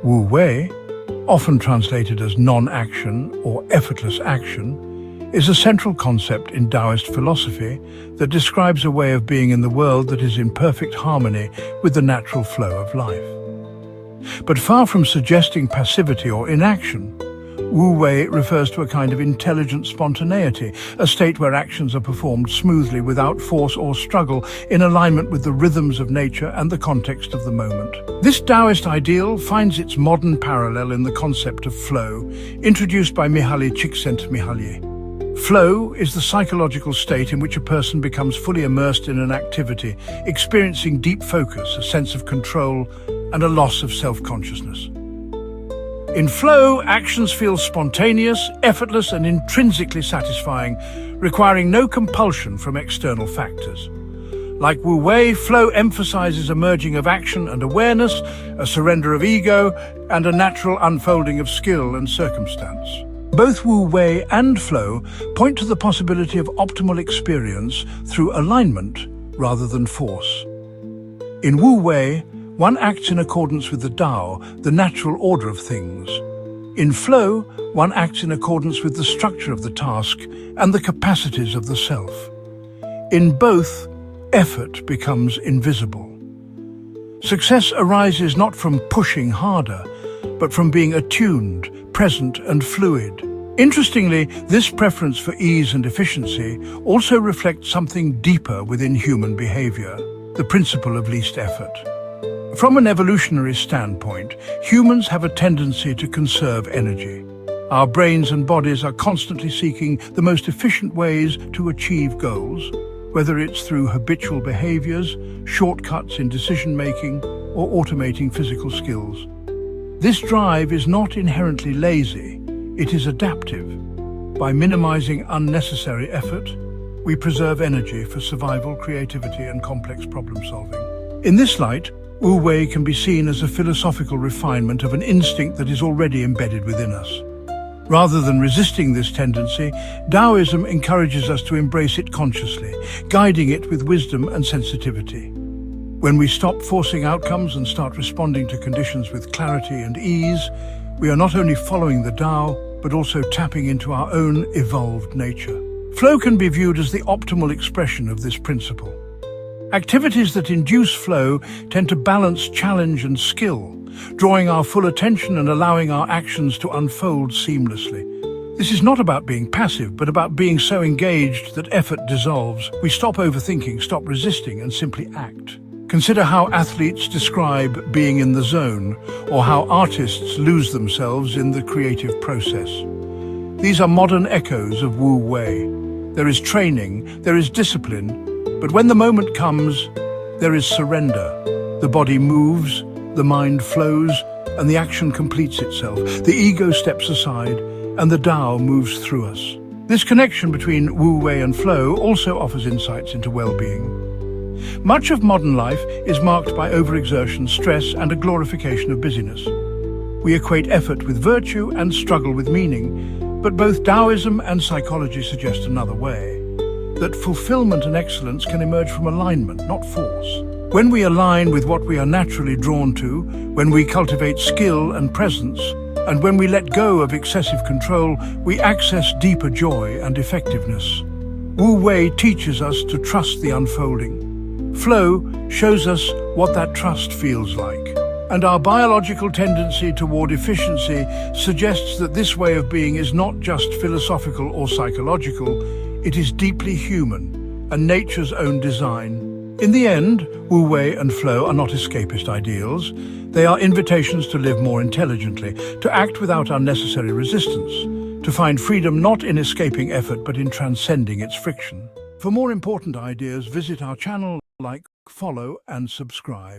Wu Wei, often translated as non-action or effortless action, is a central concept in Daoist philosophy that describes a way of being in the world that is in perfect harmony with the natural flow of life. But far from suggesting passivity or inaction, Wu Wei refers to a kind of intelligent spontaneity, a state where actions are performed smoothly without force or struggle, in alignment with the rhythms of nature and the context of the moment. This Taoist ideal finds its modern parallel in the concept of flow, introduced by Mihaly Csikszentmihalyi. Flow is the psychological state in which a person becomes fully immersed in an activity, experiencing deep focus, a sense of control, and a loss of self-consciousness. In flow, actions feel spontaneous, effortless, and intrinsically satisfying, requiring no compulsion from external factors. Like Wu Wei, flow emphasizes a merging of action and awareness, a surrender of ego, and a natural unfolding of skill and circumstance. Both Wu Wei and flow point to the possibility of optimal experience through alignment rather than force. In Wu Wei, one acts in accordance with the Tao, the natural order of things. In flow, one acts in accordance with the structure of the task and the capacities of the self. In both, effort becomes invisible. Success arises not from pushing harder, but from being attuned, present, and fluid. Interestingly, this preference for ease and efficiency also reflects something deeper within human behavior, the principle of least effort. From an evolutionary standpoint, humans have a tendency to conserve energy. Our brains and bodies are constantly seeking the most efficient ways to achieve goals, whether it's through habitual behaviors, shortcuts in decision-making, or automating physical skills. This drive is not inherently lazy, it is adaptive. By minimizing unnecessary effort, we preserve energy for survival, creativity, and complex problem-solving. In this light, Wu Wei can be seen as a philosophical refinement of an instinct that is already embedded within us. Rather than resisting this tendency, Taoism encourages us to embrace it consciously, guiding it with wisdom and sensitivity. When we stop forcing outcomes and start responding to conditions with clarity and ease, we are not only following the Tao, but also tapping into our own evolved nature. Flow can be viewed as the optimal expression of this principle. Activities that induce flow tend to balance challenge and skill, drawing our full attention and allowing our actions to unfold seamlessly. This is not about being passive, but about being so engaged that effort dissolves. We stop overthinking, stop resisting, and simply act. Consider how athletes describe being in the zone, or how artists lose themselves in the creative process. These are modern echoes of Wu Wei. There is training, there is discipline, but when the moment comes, there is surrender. The body moves, the mind flows, and the action completes itself. The ego steps aside, and the Tao moves through us. This connection between Wu Wei and flow also offers insights into well-being. Much of modern life is marked by overexertion, stress, and a glorification of busyness. We equate effort with virtue and struggle with meaning, but both Taoism and psychology suggest another way. That fulfillment and excellence can emerge from alignment, not force. When we align with what we are naturally drawn to, when we cultivate skill and presence, and when we let go of excessive control, we access deeper joy and effectiveness. Wu Wei teaches us to trust the unfolding. Flow shows us what that trust feels like. And our biological tendency toward efficiency suggests that this way of being is not just philosophical or psychological, it is deeply human and nature's own design. In the end, Wu Wei and flow are not escapist ideals. They are invitations to live more intelligently, to act without unnecessary resistance, to find freedom not in escaping effort but in transcending its friction. For more important ideas, visit our channel, like, follow, and subscribe.